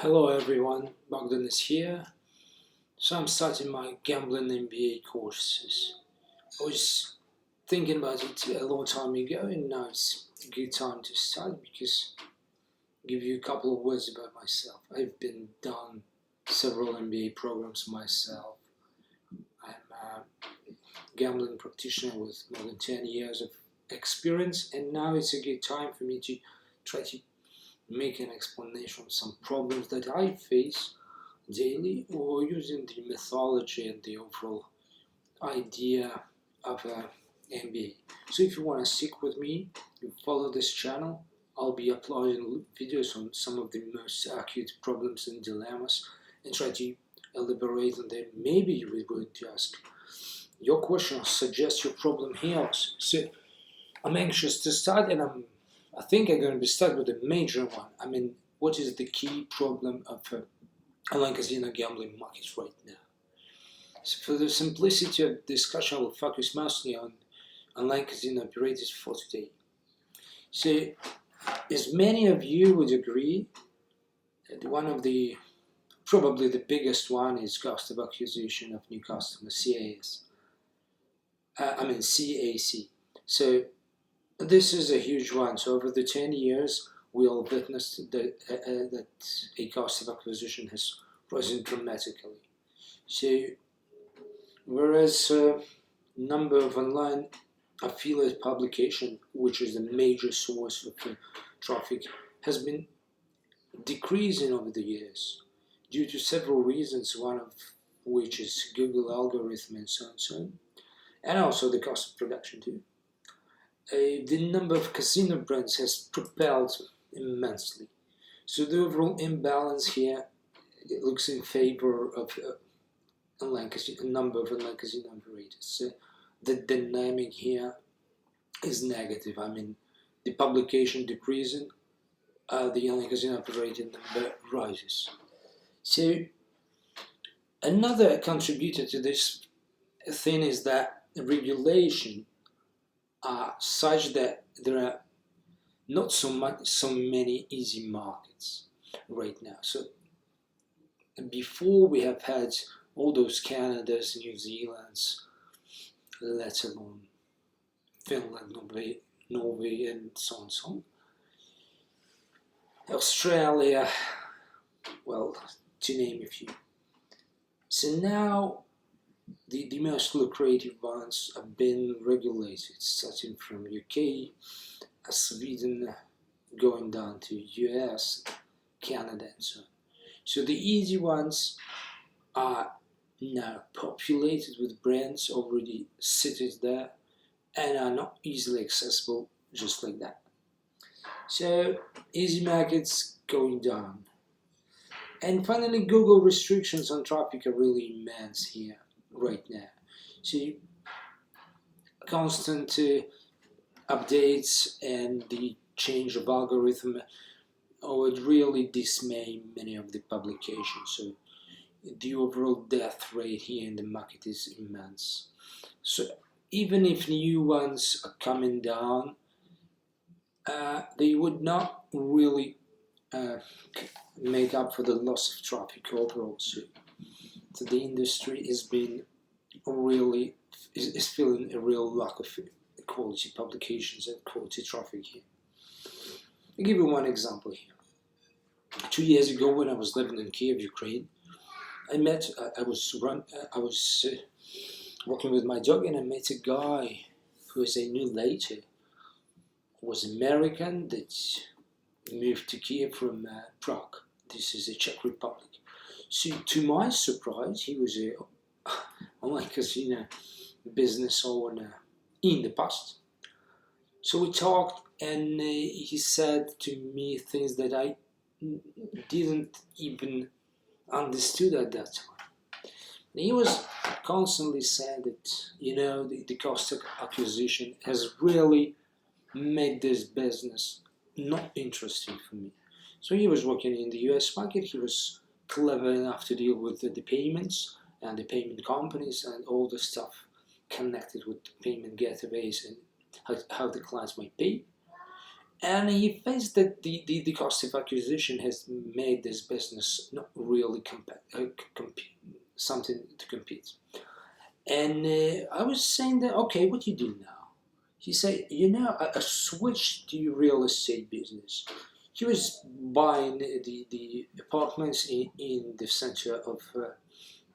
Hello everyone, Bogdan is here. So I'm starting my Gambling MBA courses. I was thinking about it a long time ago and now it's a good time to start because I'll give you a couple of words about myself. I've been done several MBA programs myself. I'm a gambling practitioner with more than 10 years of experience and now it's a good time for me to try to make an explanation of some problems that I face daily or using the methodology and the overall idea of a MBA. So if you want to stick with me, you follow this channel, I'll be uploading videos on some of the most acute problems and dilemmas and try to elaborate on them. Maybe you were going to ask your question or suggest your problem here. So I'm anxious to start and I think I'm going to be stuck with a major one. I mean, what is the key problem of online casino gambling market right now? So for the simplicity of discussion, I will focus mostly on online casino operators for today. So, as many of you would agree, that one of the probably the biggest one is cost of acquisition of new customers, CAS. CAC. So this is a huge one. So over the 10 years, we all witnessed that a cost of acquisition has risen dramatically. So whereas number of online affiliate publication, which is a major source of traffic, has been decreasing over the years due to several reasons, one of which is Google algorithm and so on, and also the cost of production too. The number of casino brands has propelled immensely. So the overall imbalance here, it looks in favor of a number of online casino operators. So the dynamic here is negative. I mean, the publication decreasing, the online casino operator number rises. So another contributor to this thing is that regulation are such that there are not so many easy markets right now. So before we have had all those Canadas, New Zealands, let alone Finland, Norway, and so on, so on. Australia, well, to name a few. So now the most lucrative ones have been regulated, starting from UK, Sweden, going down to US, Canada, and so on. So the easy ones are now populated with brands already seated there and are not easily accessible just like that. So easy markets going down. And finally, Google restrictions on traffic are really immense here right now. So constant updates and the change of algorithm would really dismay many of the publications. So the overall death rate here in the market is immense. So even if new ones are coming down, they would not really make up for the loss of traffic overall. So the industry is feeling a real lack of quality publications and quality traffic here. I'll give you one example here. 2 years ago, when I was living in Kiev, Ukraine, I was walking with my dog, and I met a guy who, as I knew later, was American that moved to Kiev from Prague. This is the Czech Republic. So, to my surprise, he was a online casino business owner in the past. So we talked, and he said to me things that I didn't even understood at that time. He was constantly saying that, the cost of acquisition has really made this business not interesting for me. So he was working in the US market. He was clever enough to deal with the payments and the payment companies and all the stuff connected with payment gateways and how the clients might pay. And he thinks that the cost of acquisition has made this business not really something to compete. And I was saying that, okay, what do you do now? He said, I switched to real estate business. He was buying the apartments in the center of,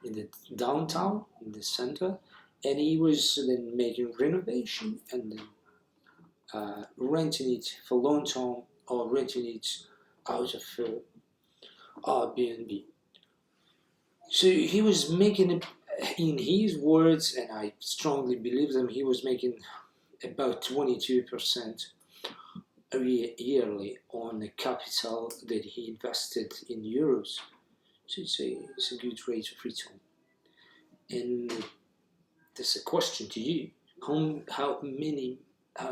in the downtown, in the center, and he was then making renovation and then renting it for long term or renting it out of Airbnb. So he was making, in his words, and I strongly believe them, he was making about 22% yearly on the capital that he invested in euros. So it's a good rate of return. And there's a question to you: how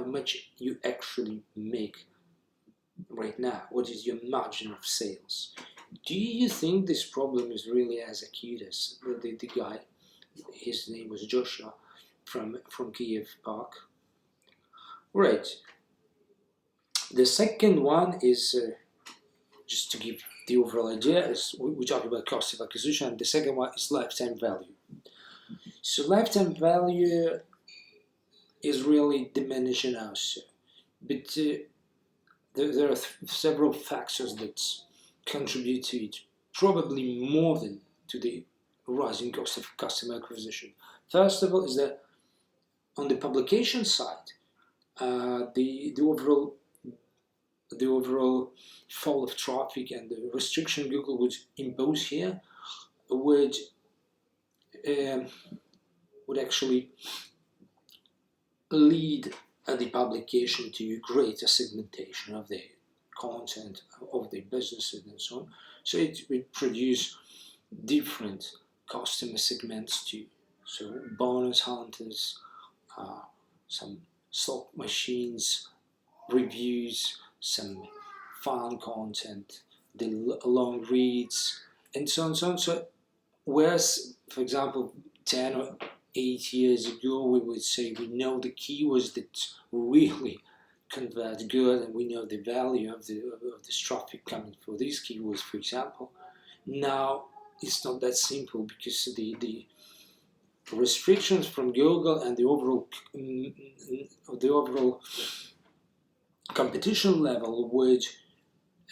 much you actually make right now? What is your margin of sales? Do you think this problem is really as acute as the guy? His name was Joshua from Kiev Park. Right. The second one is just to give the overall idea. Is we talk about cost of acquisition, and the second one is lifetime value. So lifetime value is really diminishing also, but there are several factors that contribute to it, probably more than to the rising cost of customer acquisition. First of all, is that on the publication side, the overall fall of traffic and the restriction Google would impose here would actually lead the publication to greater segmentation of the content of the businesses and so on. So it would produce different customer segments too. So bonus hunters, some slot machines, reviews, some fun content, the long reads, and so on and so on. So whereas, for example, 10 or 8 years ago, we would say we know the keywords that really convert good, and we know the value of this traffic coming for these keywords, for example. Now it's not that simple because the restrictions from Google and the overall competition level would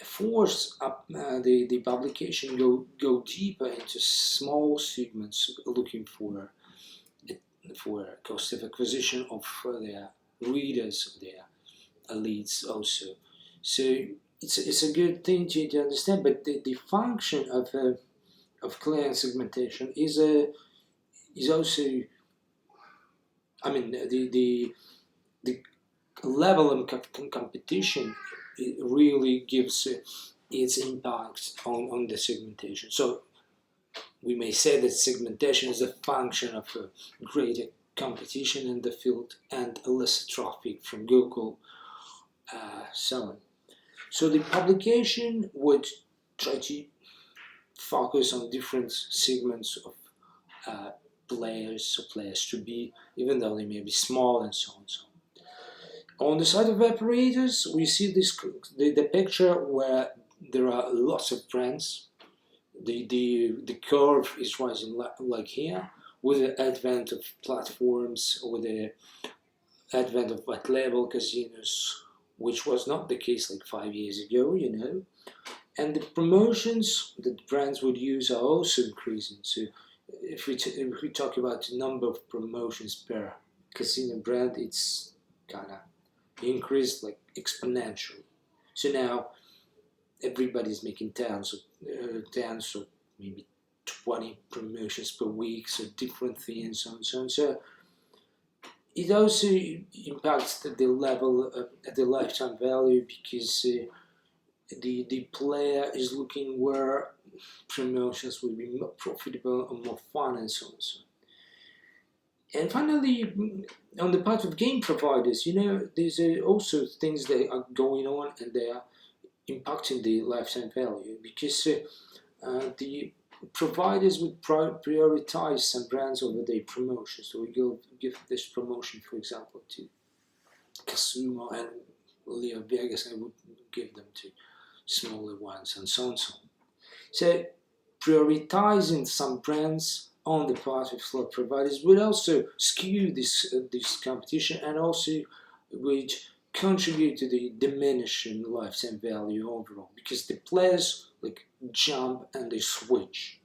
force up the publication go deeper into small segments, looking for cost of acquisition of their readers, their leads also. So it's a good thing to understand, but the function of client segmentation is also, I mean, the level of competition, it really gives its impact on the segmentation. So we may say that segmentation is a function of greater competition in the field and less traffic from Google, so on. So the publication would try to focus on different segments of players to be, even though they may be small and so on and so on. On the side of operators, we see the picture where there are lots of brands. The curve is rising like here, with the advent of platforms, with the advent of white label casinos, which was not the case like 5 years ago, and the promotions that brands would use are also increasing. So if we talk about the number of promotions per casino brand, it's kind of increased like exponentially. So now everybody's making 10 or maybe 20 promotions per week, so different things, and so on. So it also impacts the level of the lifetime value, because the player is looking where promotions will be more profitable and more fun, and so on. And finally, on the part of game providers, there's also things that are going on, and they are impacting the lifetime value, because the providers would prioritize some brands over their promotions. So we give this promotion, for example, to Casumo and Leo Vegas, I would give them to smaller ones, and so on and so on. So prioritizing some brands on the part of slot providers would also skew this competition, and also would contribute to the diminishing lifetime value overall, because the players like jump and they switch.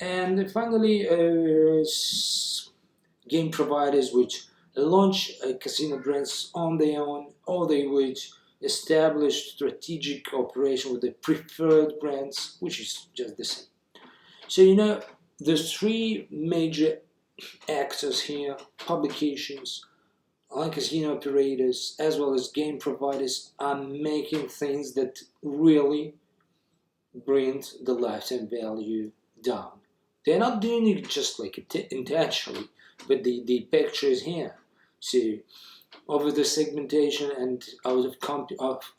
And finally, game providers which launch casino brands on their own, or they would establish strategic cooperation with the preferred brands, which is just the same. So there's three major actors here: publications, online casino operators, as well as game providers, are making things that really bring the lifetime value down. They're not doing it just like intentionally, but the picture is here. So over the segmentation and out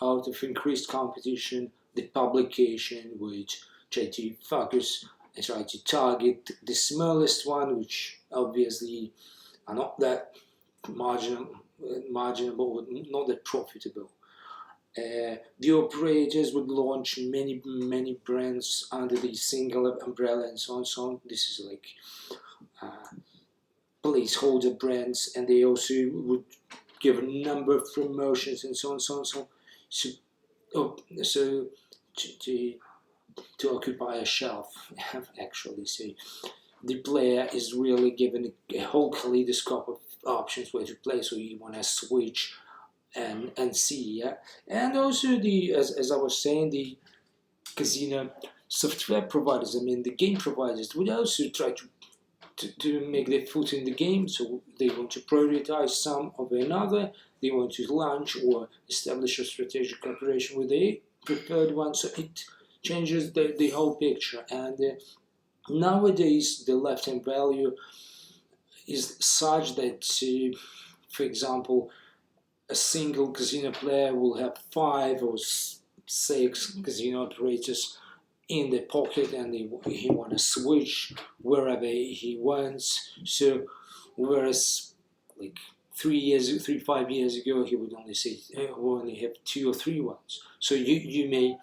of increased competition, the publication which try to focus and try to target the smallest one, which obviously are not that marginable, not that profitable. The operators would launch many brands under the single umbrella, and so on and so on. This is like placeholder brands, and they also would give a number of promotions, and so on and so on and so on. So to occupy a shelf, actually. So the player is really given a whole kaleidoscope of options where to play. So you want to switch and see, yeah. And also as I was saying, the casino software providers, I mean the game providers, would also try to make their foot in the game. So they want to prioritize some over another. They want to launch or establish a strategic cooperation with the preferred one. So it changes the whole picture. And nowadays the lifetime value is such that, for example, a single casino player will have 5 or 6 casino operators in the pocket, and he want to switch wherever he wants. So whereas like 5 years ago, he would only have 2 or 3 ones. So you may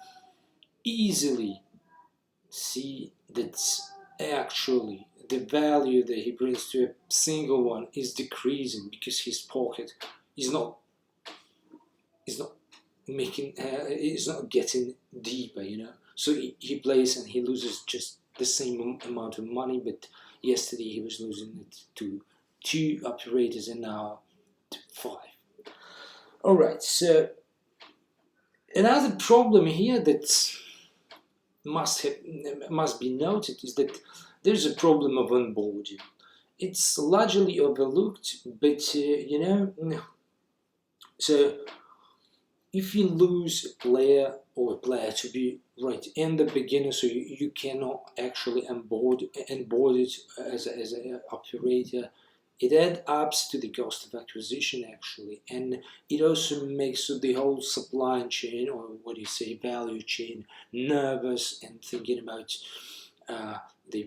easily see that actually the value that he brings to a single one is decreasing, because his pocket is not getting deeper, So he plays and he loses just the same amount of money, but yesterday he was losing it to 2 operators and now to 5. All right, so another problem here that must be noted is that there's a problem of onboarding. It's largely overlooked, but so if you lose a player to be right in the beginning, so you cannot actually onboard it as an operator, it adds up to the cost of acquisition actually, and it also makes the whole supply chain, or value chain, nervous and thinking about the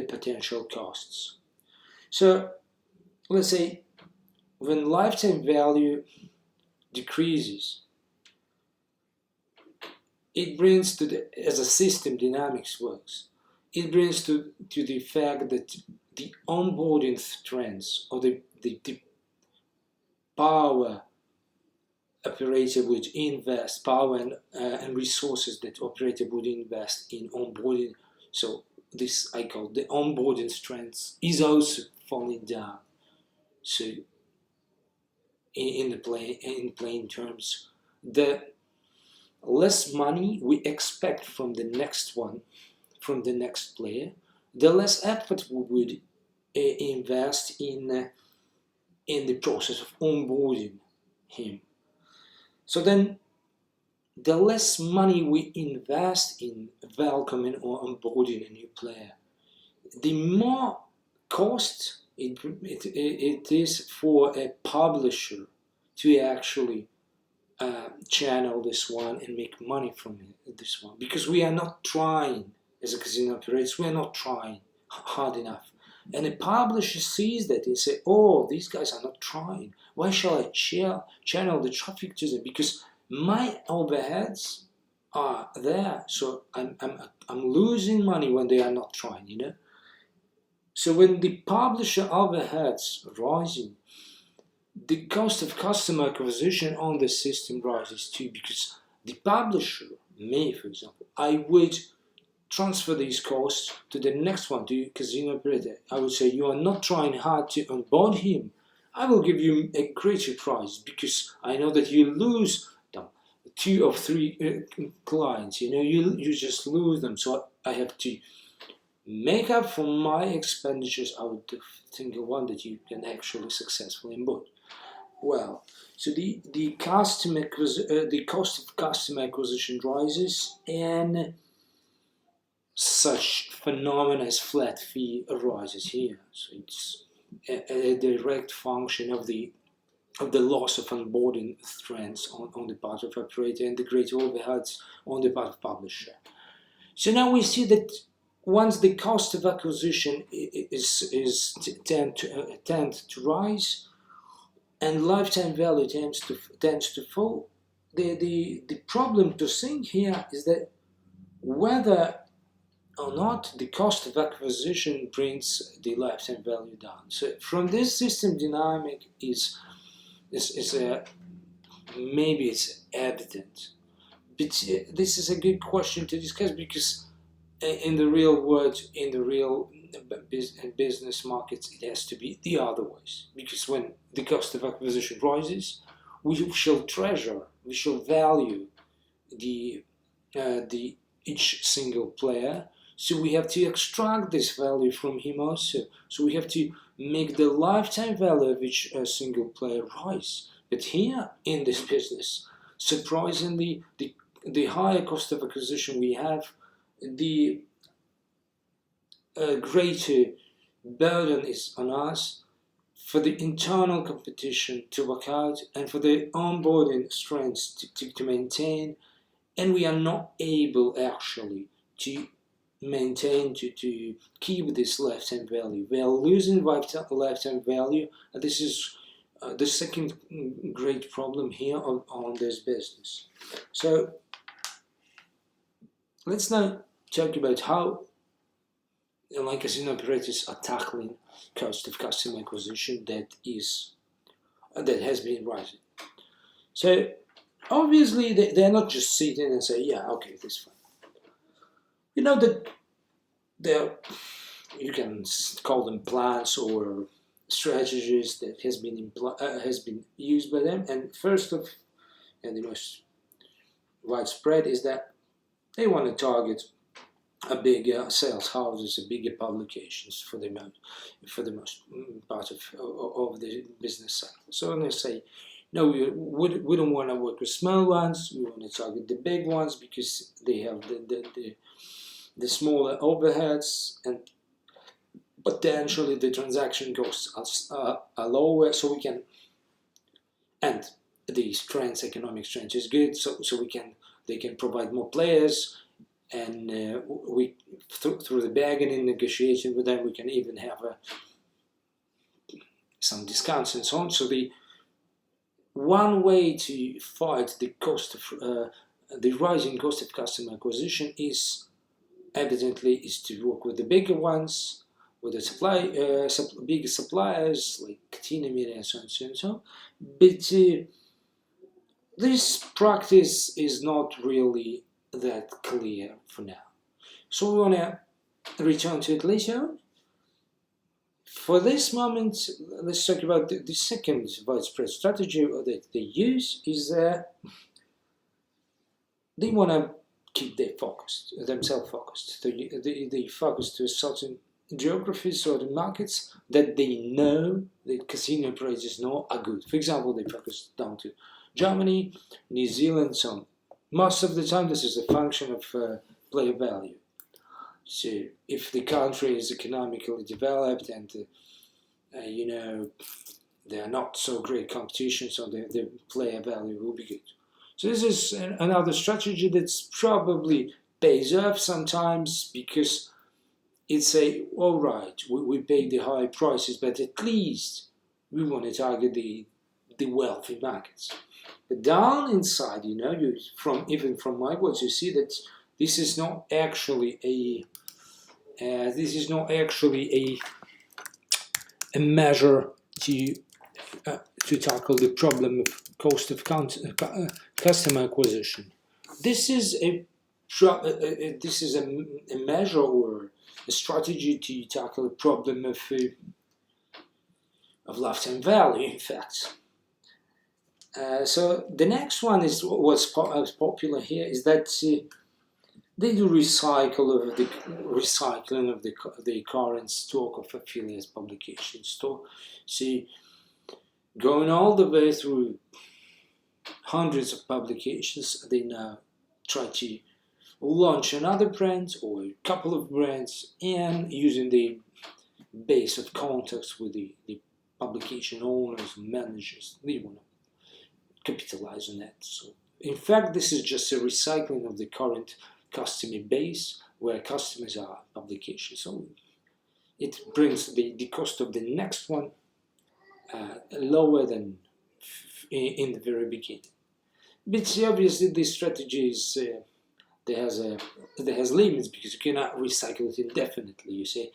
potential costs. So let's say when lifetime value decreases, it brings as a system dynamics works, it brings to the fact that the onboarding trends, or the power operator would invest, power and resources that operator would invest in onboarding, so this I call the onboarding trends, is also falling down. So in plain terms, the less money we expect from the next player, the less effort we would invest in the process of onboarding him. So then, the less money we invest in welcoming or onboarding a new player, the more cost it is for a publisher to actually channel this one and make money from this one, because we are not trying, as a casino operator, we are not trying hard enough. And the publisher sees that and say, oh, these guys are not trying. Why shall I channel the traffic to them? Because my overheads are there, so I'm losing money when they are not trying, you know. So when the publisher overheads rising, the cost of customer acquisition on the system rises too, because the publisher, me for example, I would transfer these costs to the next one, to casino operator. I would say, you are not trying hard to onboard him. I will give you a greater price because I know that you lose 2 or 3 clients. You know, you just lose them. So I have to make up for my expenditures out of single one that you can actually successfully onboard. Well, so the cost of customer acquisition rises, and such phenomena as flat fee arises here. So it's a direct function of the loss of onboarding strengths on the part of operator and the greater overheads on the part of publisher. So now we see that once the cost of acquisition tend to rise and lifetime value tends to fall, the problem to think here is that whether or not the cost of acquisition brings the lifetime value down. So from this system dynamic is maybe it's evident, but this is a good question to discuss, because in the real world, in the real business markets, it has to be the other ways. Because when the cost of acquisition rises, we shall treasure, we shall value the each single player. So we have to extract this value from him also. So we have to make the lifetime value of each single player rise. But here in this business, surprisingly, the higher cost of acquisition we have, the greater burden is on us for the internal competition to work out and for the onboarding strengths to maintain, and we are not able actually to maintain, to keep this lifetime value. We are losing lifetime value, and this is the second great problem here on this business. So let's now talk about how online casino operators are tackling cost of customer acquisition that has been rising. So obviously they're not just sitting and say, yeah, okay, this is fine. You know that you can call them plans or strategies that has been used by them, and first of and the most widespread is that they want to target a bigger sales houses, a bigger publications for the most part of the business cycle. So they say, no, we don't want to work with small ones. We want to target the big ones because they have the smaller overheads, and potentially the transaction costs are lower, so we can, and the economic strength is good, so they can provide more players, and we through the bargaining negotiation with them, we can even have some discounts and so on. So the one way to fight the rising cost of customer acquisition is to work with the bigger ones, with the bigger suppliers like Catena Media and so on and so on. But this practice is not really that clear for now. So we want to return to it later on. For this moment, let's talk about the second widespread strategy that they use is that they want to keep themselves focused. They focus to certain geographies, certain markets that they know, the casino operators know are good. For example, they focus down to Germany, New Zealand, so on. Most of the time, this is a function of player value. So if the country is economically developed and they are not so great competition, so the player value will be good. So this is another strategy that's probably pays off sometimes, because it's a, all right, we pay the high prices, but at least we want to target the wealthy markets. But down inside, you even from my words, you see that this is not actually a measure to tackle the problem of cost of customer acquisition. This is a measure or a strategy to tackle the problem of lifetime value, in fact. So the next one is what's popular here is that they do recycling of the current stock of affiliate publications. So going all the way through hundreds of publications, they now try to launch another brand or a couple of brands, and using the base of contacts with the publication owners and managers, they want to capitalize on that. So in fact, this is just a recycling of the current customer base where customers are publications. So it brings the cost of the next one lower than in the very beginning. But obviously this strategy is there has limits, because you cannot recycle it indefinitely. You say,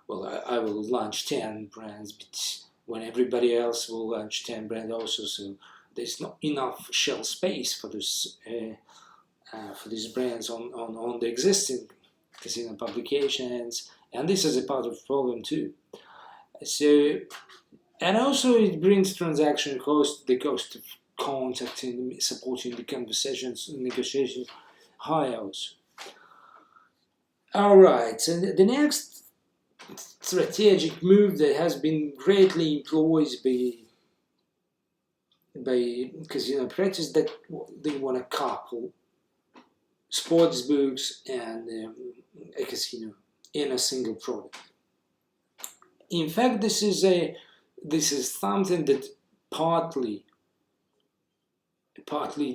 well, I will launch 10 brands, but when everybody else will launch 10 brands also, so there's not enough shelf space for this for these brands on the existing casino publications, and this is a part of the problem too. So, and also it brings transaction cost, the cost of contacting, supporting the conversations, negotiations high also. All right, so the next strategic move that has been greatly employed by casino operators, that they want to couple sports books and a casino in a single product. In fact, this is something that partly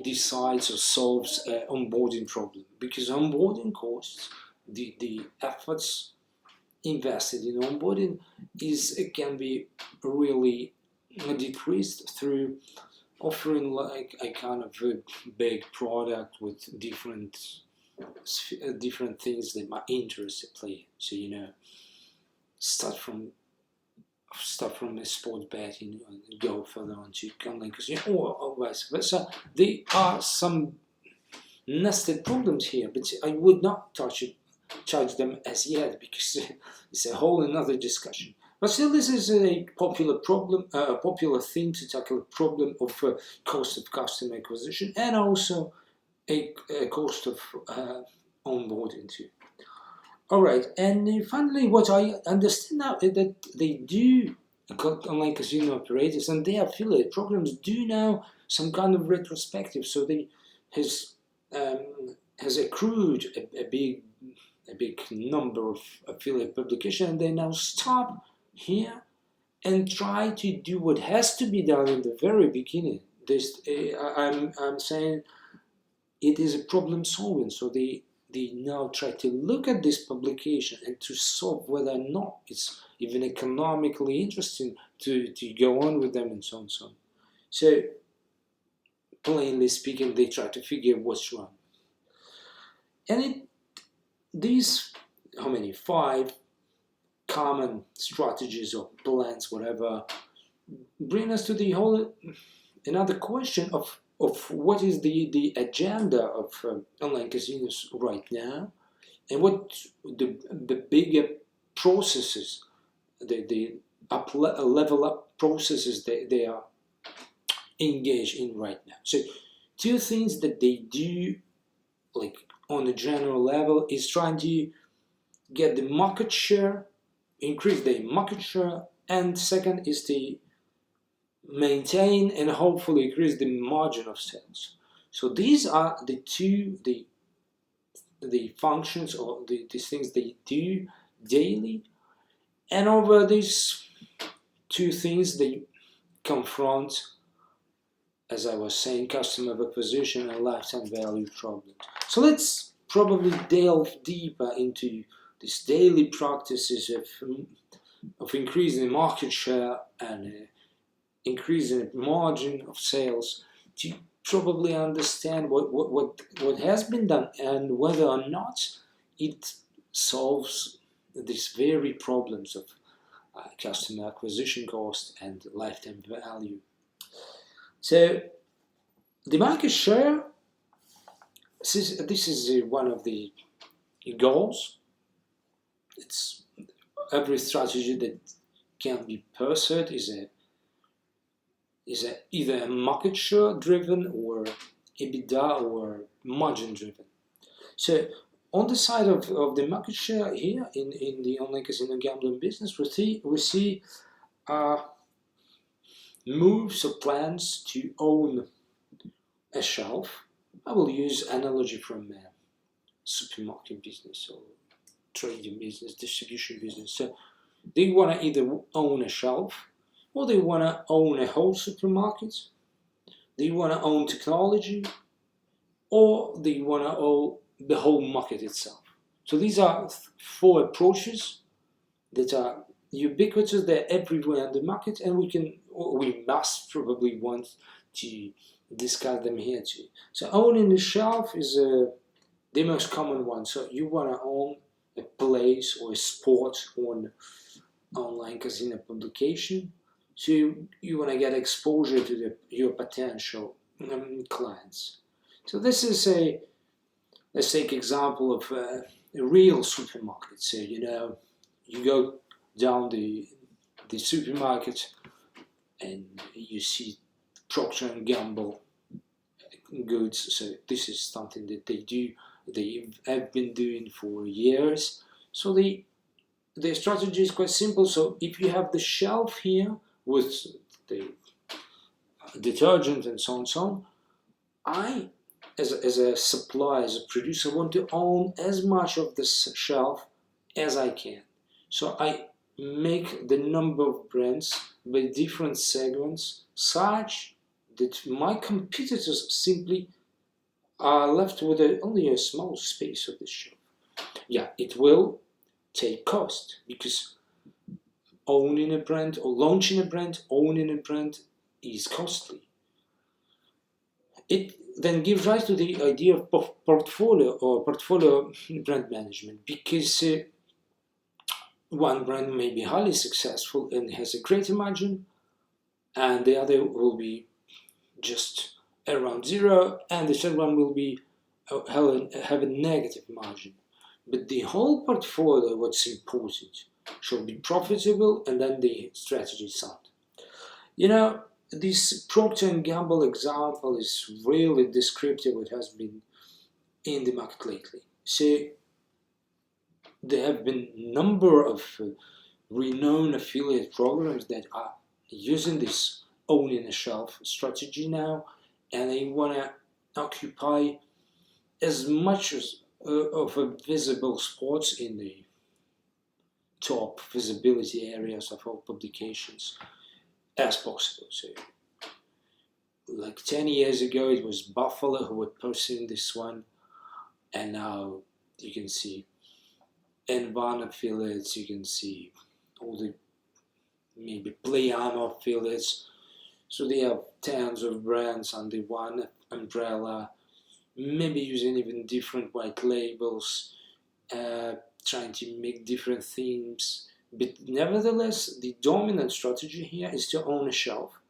decides or solves an onboarding problem, because onboarding costs, the efforts invested in onboarding can be really decreased through offering like a kind of a big product with different things that might interest a player. So start from a sport betting and go further on to gambling, or vice versa. There are some nested problems here, but I would not touch them as yet, because it's a whole another discussion. But still, this is a popular problem, a popular thing to tackle the problem of cost of customer acquisition, and also a cost of onboarding too. All right, and finally, what I understand now is that they do, online casino operators and their affiliate programs do now some kind of retrospective. So they has accrued a big number of affiliate publications, and they now stop here and try to do what has to be done in the very beginning. I'm saying it is a problem solving. So they now try to look at this publication and to solve whether or not it's even economically interesting to go on with them, and so on and so on. So plainly speaking, they try to figure what's wrong. And these, how many? 5 common strategies or plans, whatever, bring us to the whole another question of what is the agenda of online casinos right now, and what the bigger processes, the level up processes they are engaged in right now. So 2 things that they do, like on a general level, is trying to get the market share, increase the market share, and second is to maintain and hopefully increase the margin of sales. So these are the 2 the functions, or these things they do daily, and over these 2 things they confront, as I was saying, customer acquisition and lifetime value problems. So let's probably delve deeper into these daily practices of increasing market share and increasing the margin of sales, to probably understand what has been done and whether or not it solves these very problems of customer acquisition cost and lifetime value. So the market share, this is one of the goals. It's every strategy that can be pursued is either a market share driven or EBITDA or margin driven. So on the side of the market share here in the online casino gambling business, we see moves or plans to own a shelf. I will use analogy from supermarket business or trading business, distribution business. So they want to either own a shelf, or they want to own a whole supermarket, they want to own technology, or they want to own the whole market itself. So these are 4 approaches that are ubiquitous, they're everywhere in the market, and we must probably want to discuss them here too. So owning the shelf is the most common one. So you want to own a place or a sport on online casino publication. So you want to get exposure to your potential clients. So this is let's take example of a real supermarket. So you go down the supermarket and you see Procter & Gamble goods. So this is something that they have been doing for years. So the strategy is quite simple. So if you have the shelf here with the detergent and so on, I, as a supplier, as a producer, want to own as much of this shelf as I can. So I make the number of brands by different segments such that my competitors simply are left with only a small space of the shelf. Yeah, it will take cost, because owning a brand or launching a brand, owning a brand is costly. It then gives rise to the idea of portfolio brand management, because one brand may be highly successful and has a greater margin, and the other will be just around zero, and the third one will be have a negative margin. But the whole portfolio, what's important, should be profitable, and then the strategy is sound. This Procter & Gamble example is really descriptive of what has been in the market lately. So there have been a number of renowned affiliate programs that are using this owning a shelf strategy now, and they want to occupy as much of a visible spots in the top visibility areas of all publications as possible. So, like 10 years ago, it was Buffalo who were pursuing this one, and now you can see N1 affiliates, you can see all the maybe Playano affiliates. So they have tons of brands under one umbrella, maybe using even different white labels, trying to make different themes. But nevertheless, the dominant strategy here is to own a shelf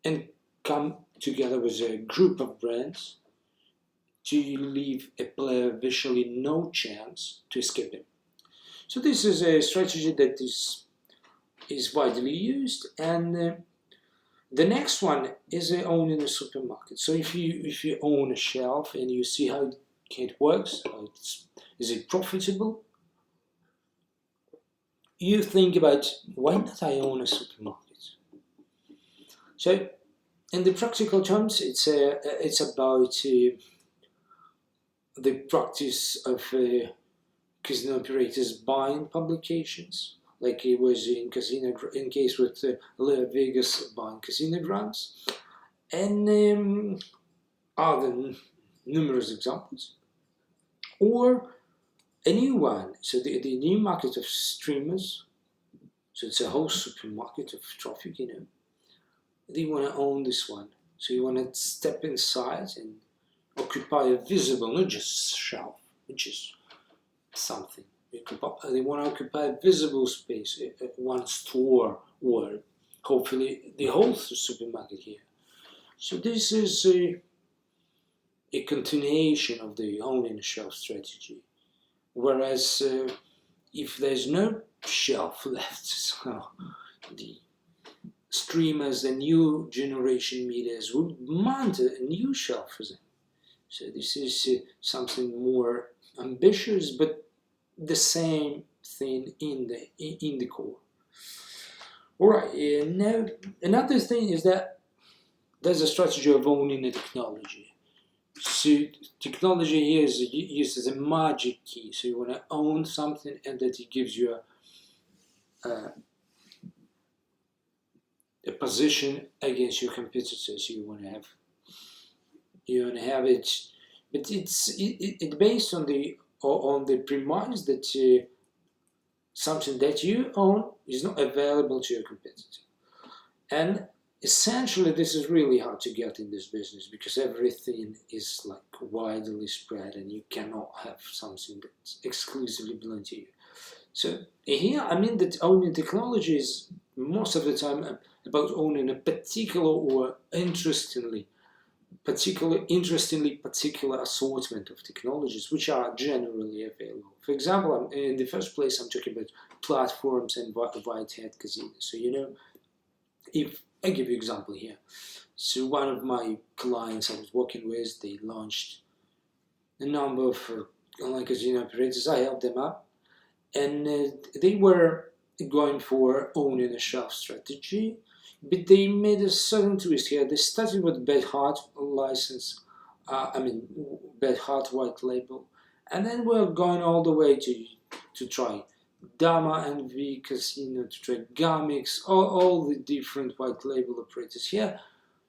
and come together with a group of brands to leave a player virtually no chance to escape him. So this is a strategy that is widely used, and the next one is owning a supermarket. So if you own a shelf and you see how it works, is it profitable? You think about, why not I own a supermarket? So in the practical terms, it's about the practice of casino operators buying publications, like it was in case with Vegas buying casino grounds, and other numerous examples. Or a new one. So the new market of streamers, so it's a whole supermarket of traffic, they want to own this one. So you want to step inside and occupy a visible, not just shelf, which is something. They want to occupy a visible space, one store, or hopefully the whole supermarket here. So this is a continuation of the owning shelf strategy. Whereas if there's no shelf left, so the streamers, the new generation medias would mount a new shelf for them. So this is something more ambitious, but the same thing in the core. All right. Now another thing is that there's a strategy of owning the technology. So technology here is used as a magic key. So you want to own something, and that it gives you a position against your competitors. You want to have it, but it's based on the premise that something that you own is not available to your competitor. And essentially, this is really hard to get in this business because everything is like widely spread, and you cannot have something that's exclusively belong to you. So here, I mean that owning technology is most of the time about owning a particular or interestingly particular assortment of technologies which are generally available. For example, in the first place, I'm talking about platforms and white-hat casinos. So if I give you an example here. So one of my clients I was working with, they launched a number of online casino operators. I helped them out, and they were going for owning a shelf strategy, but they made a certain twist here. They started with Bad Heart license, Bad Heart white label, and then we're going all the way to try Dama and V Casino, to try Gamix, all the different white label operators here.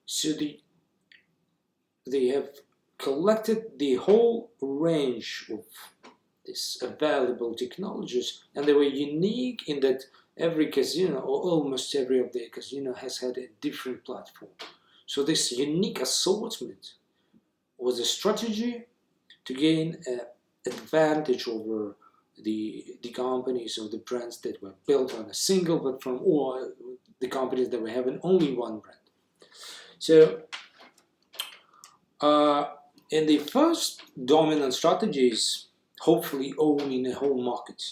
So they have collected the whole range of these available technologies, and they were unique in that every casino, or almost every of the casino, has had a different platform. So this unique assortment was a strategy to gain an advantage over the companies or the brands that were built on a single platform, or the companies that were having only one brand. So in the first dominant strategy is hopefully owning a whole market.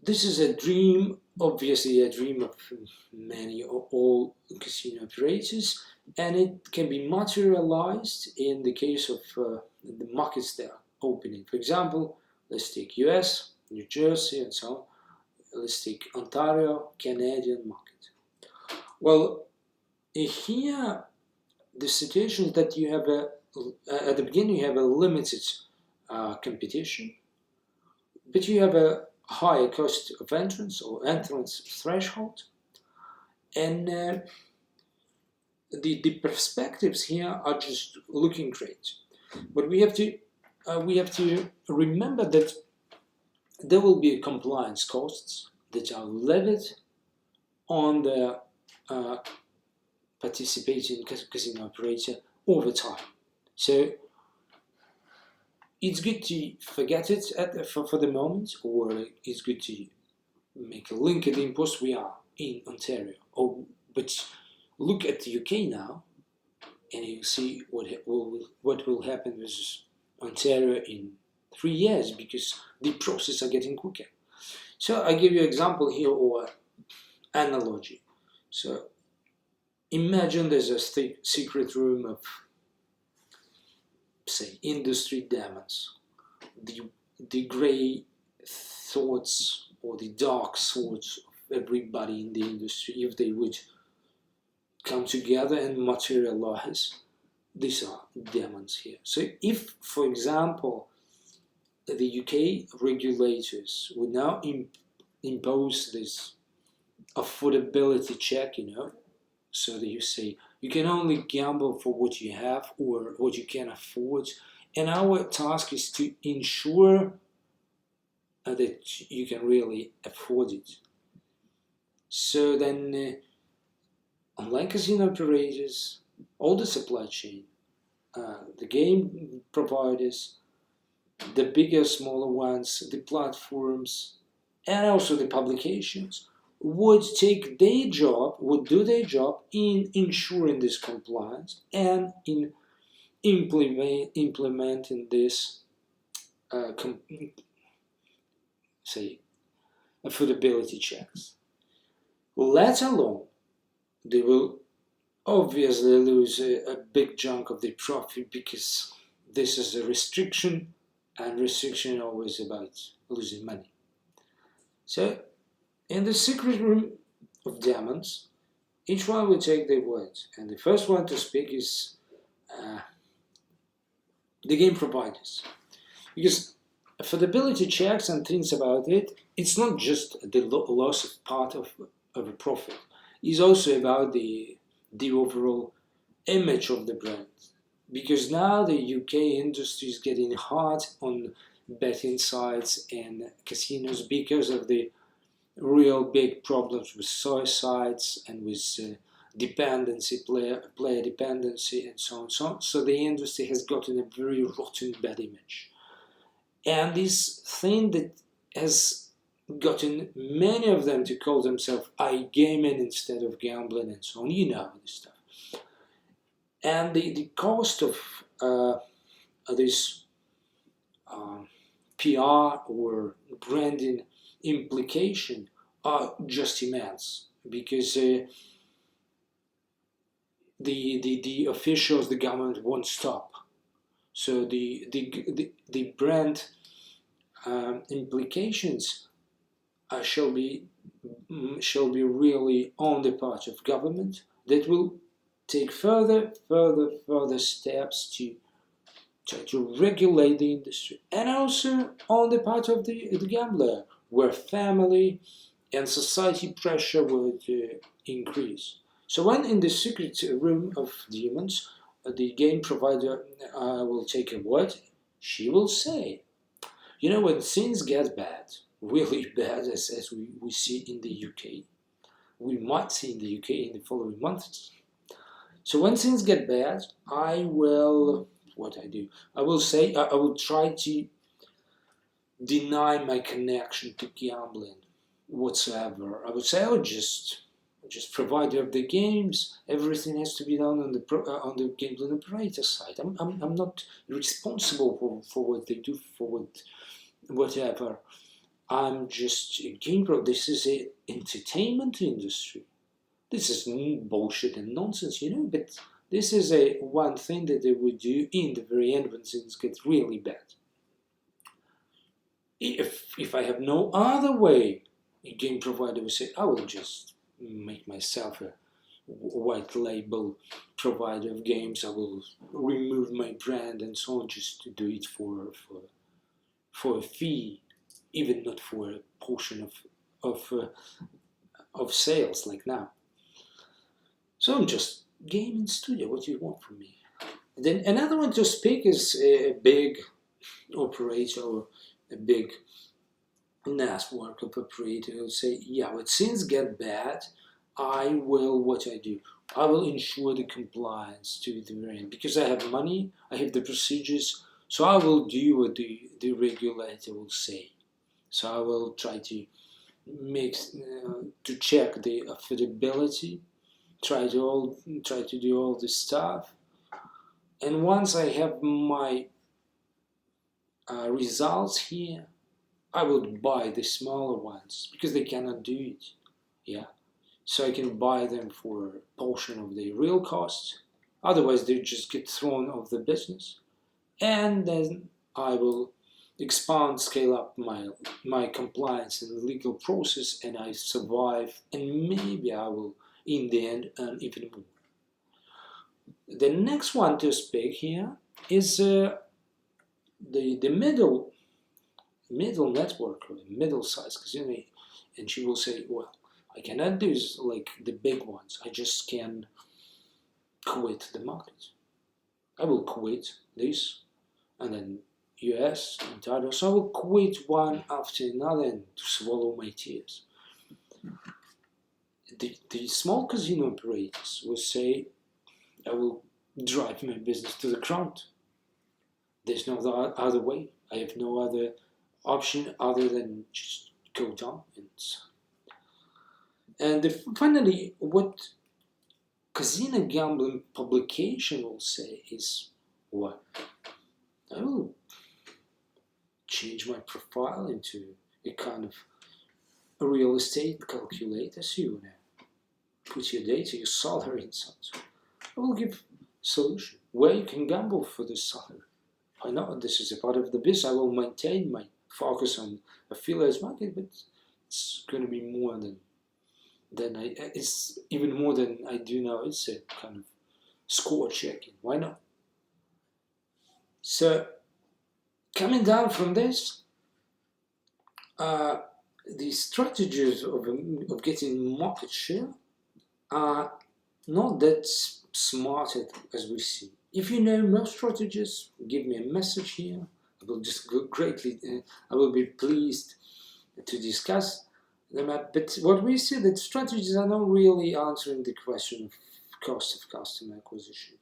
This is a dream, obviously a dream of many or all casino operators, and it can be materialized in the case of the markets that are opening. For example, let's take US, New Jersey, and so on. Let's take Ontario, Canadian market. Well, here the situation is that you have at the beginning you have a limited competition, but you have a higher cost of entrance or entrance threshold, and the perspectives here are just looking great. But we have to remember that there will be compliance costs that are levied on the participating casino operator over time. So it's good to forget it for the moment, or it's good to make a LinkedIn post. We are in Ontario, but look at the UK now, and you'll see what will happen with Ontario in 3 years, because the process are getting quicker. So I give you an example here, or analogy. So imagine there's a secret room of, say, industry demons, the grey thoughts or the dark thoughts of everybody in the industry. If they would come together and materialize, these are demons here. So if, for example, the UK regulators would now impose this affordability check, so that you say you can only gamble for what you have or what you can afford, And our task is to ensure that you can really afford it. So then, unlike casino operators, all the supply chain, the game providers, the bigger, smaller ones, the platforms, and also the publications would do their job in ensuring this compliance and in implementing this, say, affordability checks. Let alone, they will obviously lose a big chunk of their profit because this is a restriction, and restriction always about losing money. So, in the secret room of diamonds, each one will take their words, and the first one to speak is the game providers. Because affordability checks and things about it, it's not just the loss of part of a profit. It's also about the overall image of the brand. Because now the UK industry is getting hard on betting sites and casinos because of the real big problems with suicides and with dependency, player dependency, and so on and so on. So the industry has gotten a very rotten bad image. And this thing that has gotten many of them to call themselves iGaming instead of gambling and so on, you know this stuff. And the cost of this PR or branding implication are just immense because the officials, the government won't stop. So the brand implications shall be really on the part of government that will take further steps to try to regulate the industry, and also on the part of the gambler, where family and society pressure would increase. So when in the secret room of demons, the game provider will take a word, she will say, you know, when things get bad, really bad, as we see in the UK, we might see in the UK in the following months. So when things get bad, I will say, I will try to deny my connection to gambling whatsoever. I would say I would just provider of the games. Everything has to be done on the gambling operator side. I'm not responsible for what they do, for whatever. I'm just a game pro. This is a entertainment industry. This is bullshit and nonsense, you know. But this is a one thing that they would do in the very end when things get really bad. If I have no other way, a game provider will say, I will just make myself a white label provider of games. I will remove my brand and so on, just to do it for a fee, even not for a portion of sales like now. So I'm just gaming studio. What do you want from me? Then another one to speak is a big operator or a big network of operator who say, yeah, when things get bad, I will ensure the compliance to the very end because I have money, I have the procedures, so I will do what the regulator will say. So I will try to to check the affordability, try to do all this stuff, and once I have my results here, I would buy the smaller ones because they cannot do it. Yeah, so I can buy them for a portion of the real cost. Otherwise, they just get thrown off the business, and then I will expand, scale up my compliance and legal process, and I survive, and maybe I will, in the end, earn even more. The next one to speak here is the middle network or the middle size casino, and she will say, well, I cannot do like the big ones. I just can quit the market. I will quit this. and then US and others. So I will quit one after another and to swallow my tears. The small casino operators will say, I will drive my business to the ground. There's no other way. I have no other option other than just go down. And finally, what casino gambling publication will say is, what? I will change my profile into a kind of a real estate calculator, so you put your data, your salary inside. So I will give a solution where you can gamble for this salary. I know this is a part of the business. I will maintain my focus on affiliates market, but it's going to be more it's even more than I do now. It's a kind of score checking. Why not? So coming down from this, the strategies of getting market share are not that smart as we see. If you know more strategies, give me a message here. I will just I will be pleased to discuss them. But what we see, that strategies are not really answering the question of cost of customer acquisition,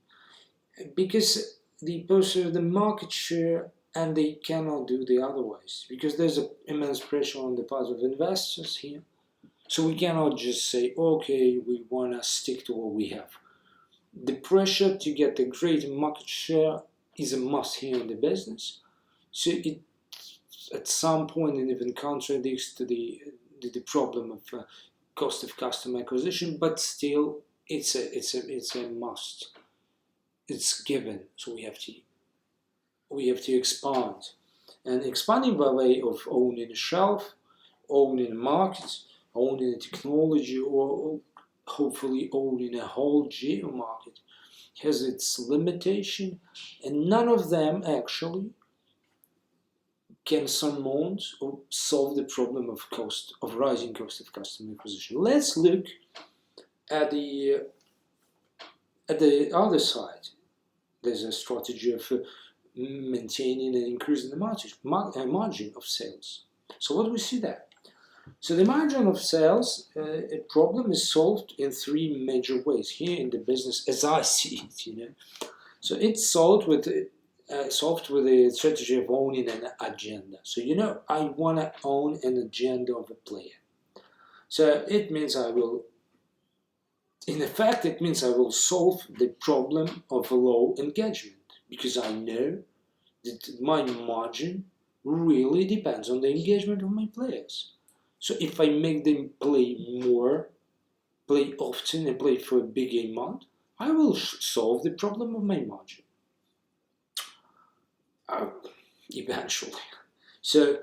because they pursue the market share and they cannot do the otherwise, because there's an immense pressure on the part of investors here. So we cannot just say, okay, we want to stick to what we have. The pressure to get a great market share is a must here in the business. So it, at some point, it even contradicts to the problem of cost of customer acquisition, but still, it's a must. It's given. So we have to expand, and expanding by way of owning a shelf, owning a market, owning a technology, or hopefully owning a whole geo market has its limitation, and none of them actually can surmount or solve the problem of rising cost of customer acquisition. Let's look at the other side. There's a strategy of maintaining and increasing the margin of sales. So what do we see there? So the margin of sales a problem is solved in three major ways here in the business, as I see it. So it's solved with the strategy of owning an agenda. So I want to own an agenda of a player. So it means I will solve the problem of low engagement, because I know that my margin really depends on the engagement of my players. So if I make them play more, play often, and play for a big amount, I will solve the problem of my margin. Eventually. So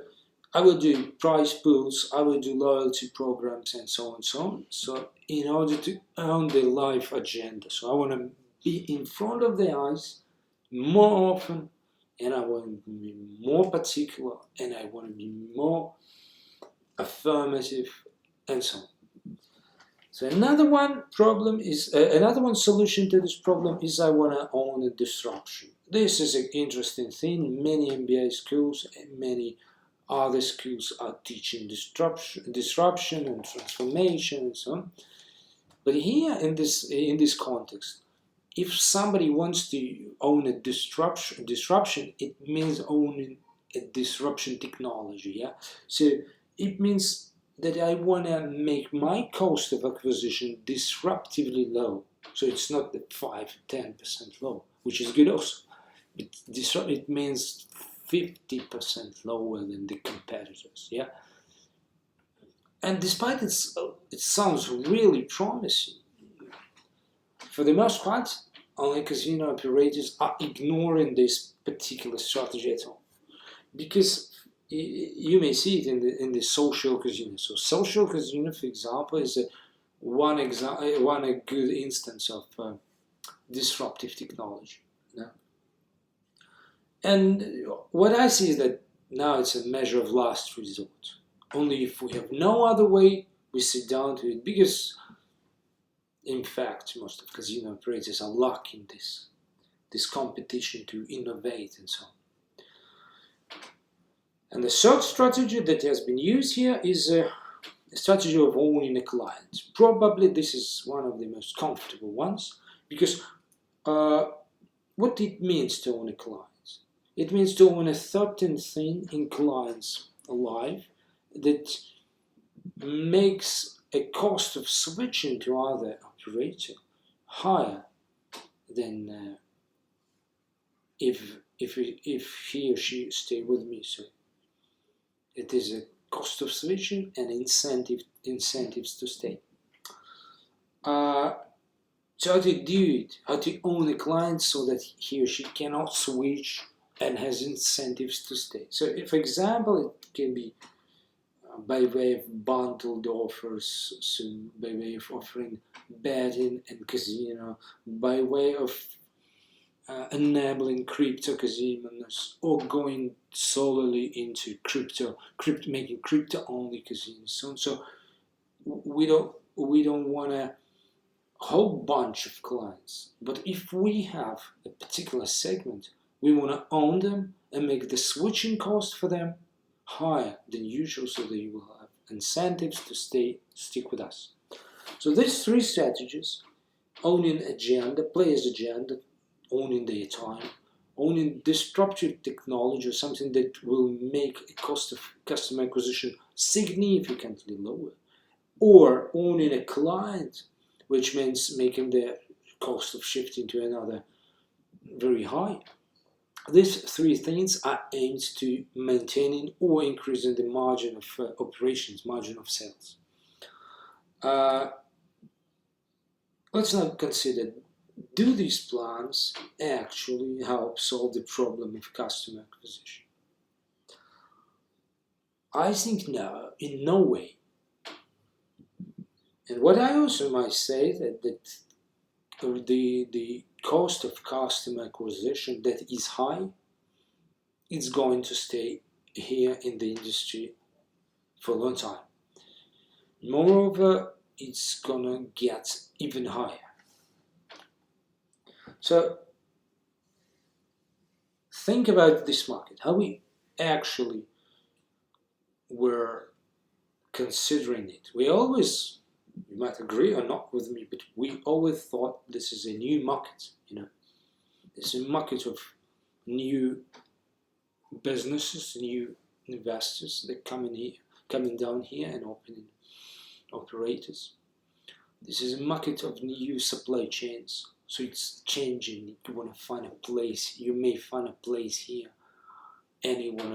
I will do prize pools, I will do loyalty programs, and so on and so on. So in order to own the life agenda. So I want to be in front of the eyes more often, and I want to be more particular, and I want to be more affirmative, and so on. So another one solution to this problem is I want to own a disruption. This is an interesting thing. Many MBA schools and many other schools are teaching disruption and transformation and so on. But here in this context, if somebody wants to own a disruption, it means owning a disruption technology. Yeah. So it means that I want to make my cost of acquisition disruptively low. So it's not the 5-10% low, which is good also. It means 50% lower than the competitors. Yeah. And despite it sounds really promising, for the most part, only casino operators are ignoring this particular strategy at all, because you may see it in the social casino. So social casino, for example, is one good instance of disruptive technology. Yeah? And what I see is that now it's a measure of last resort. Only if we have no other way, we sit down to it, because in fact most of casino operators are lacking this competition to innovate and so on. And the third strategy that has been used here is a strategy of owning a client. Probably this is one of the most comfortable ones, because what it means to own a client? It means to own a certain thing in client's life that makes a cost of switching to other operator higher than if he or she stay with me. So it is a cost of switching and incentives to stay. So how to do it? How to own a client so that he or she cannot switch and has incentives to stay. So, if, for example, it can be by way of bundled offers, so by way of offering betting and casino, by way of enabling crypto casinos, or going solely into crypto making crypto only casinos. So we don't want a whole bunch of clients, but if we have a particular segment, we want to own them and make the switching cost for them higher than usual, so they will have incentives to stick with us. So these three strategies: owning agenda, players' agenda, owning their time, owning disruptive technology, or something that will make a cost of customer acquisition significantly lower, or owning a client, which means making the cost of shifting to another very high. These three things are aimed to maintaining or increasing the margin of operations, margin of sales. Let's now consider, do these plans actually help solve the problem of customer acquisition? I think no, in no way. And what I also might say that the cost of customer acquisition that is high, it's going to stay here in the industry for a long time. Moreover, it's gonna get even higher. So think about this market, how we actually were considering it. We always, you might agree or not with me, but we always thought this is a new market, It's a market of new businesses, new investors that coming down here and opening operators. This is a market of new supply chains, so it's changing. You want to find a place, you may find a place here, and you want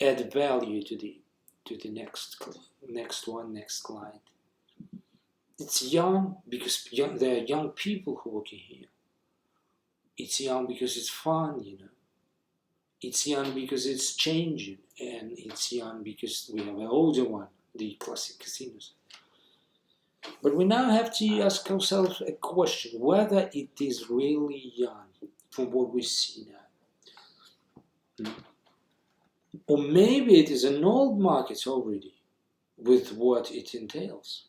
to add value to the next client. It's young because there are young people who work here. It's young because it's fun, It's young because it's changing, and it's young because we have an older one, the classic casinos. But we now have to ask ourselves a question, whether it is really young from what we see now. Or maybe it is an old market already, with what it entails.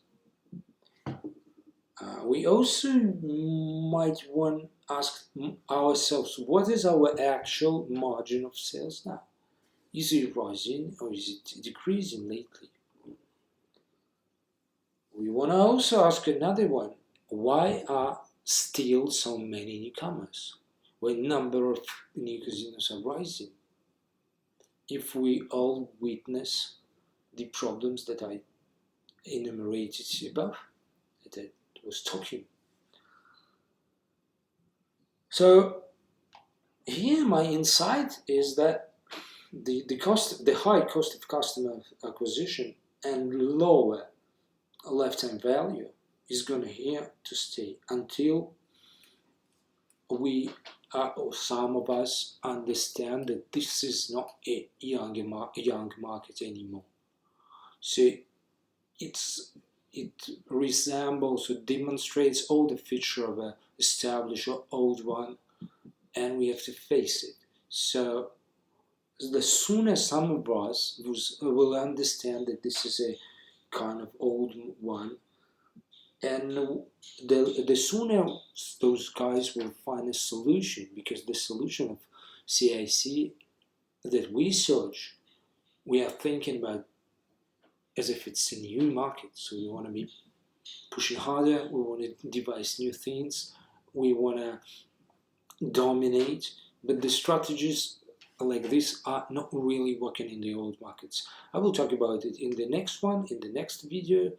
We also might want to ask ourselves, what is our actual margin of sales now? Is it rising or is it decreasing lately? We want to also ask another one, why are still so many newcomers when number of new casinos are rising? If we all witness the problems that I enumerated above, that I was talking. So here my insight is that the high cost of customer acquisition and lower lifetime value is going to stay until we or some of us understand that this is not a young market anymore. So it resembles or demonstrates all the features of an established or old one, and we have to face it. So the sooner some of us will understand that this is a kind of old one, and the sooner those guys will find a solution, because the solution of CAC that we search we are thinking about as if it's a new market. So we want to be pushing harder, we want to devise new things, we want to dominate, but the strategies like this are not really working in the old markets. I will talk about it in the next one, in the next video,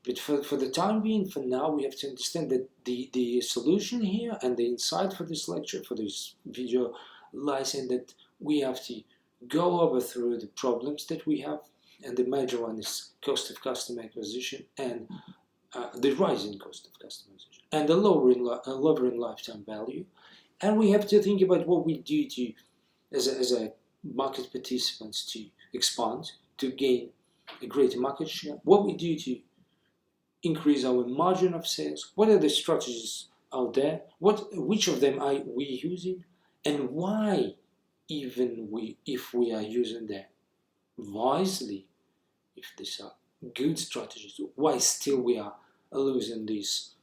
but for the time being, for now, we have to understand that the solution here and the insight for this lecture, for this video, lies in that we have to go over through the problems that we have, and the major one is cost of customer acquisition and the rising cost of customer acquisition and the lowering lifetime value. And we have to think about what we do to, as a market participants, to expand, to gain a greater market share, what we do to increase our margin of sales, what are the strategies out there, which of them are we using, and why, if we are using them wisely, if these are good strategies, why still we are losing these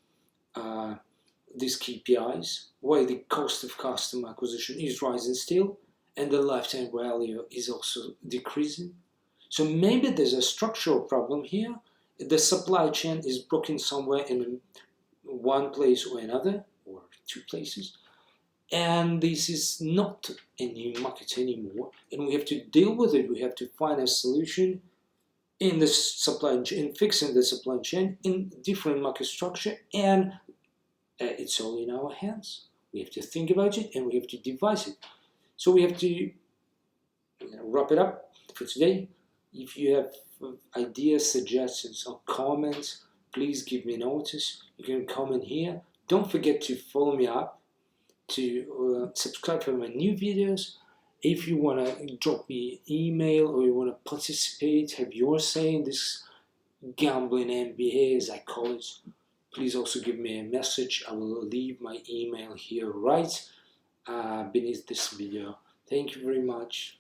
KPIs, why the cost of customer acquisition is rising still, and the lifetime value is also decreasing. So maybe there's a structural problem here. The supply chain is broken somewhere in one place or another, or two places, and this is not a new market anymore, and we have to deal with it. We have to find a solution in the supply chain, fixing the supply chain in different market structure, and it's all in our hands. We have to think about it and we have to devise it. So we have to wrap it up for today. If you have ideas, suggestions, or comments, please give me notice. You can comment here. Don't forget to follow me up, to subscribe for my new videos. If you want to drop me an email or you want to participate, have your say in this Gambling MBA, as I call it, please also give me a message. I will leave my email here right beneath this video. Thank you very much.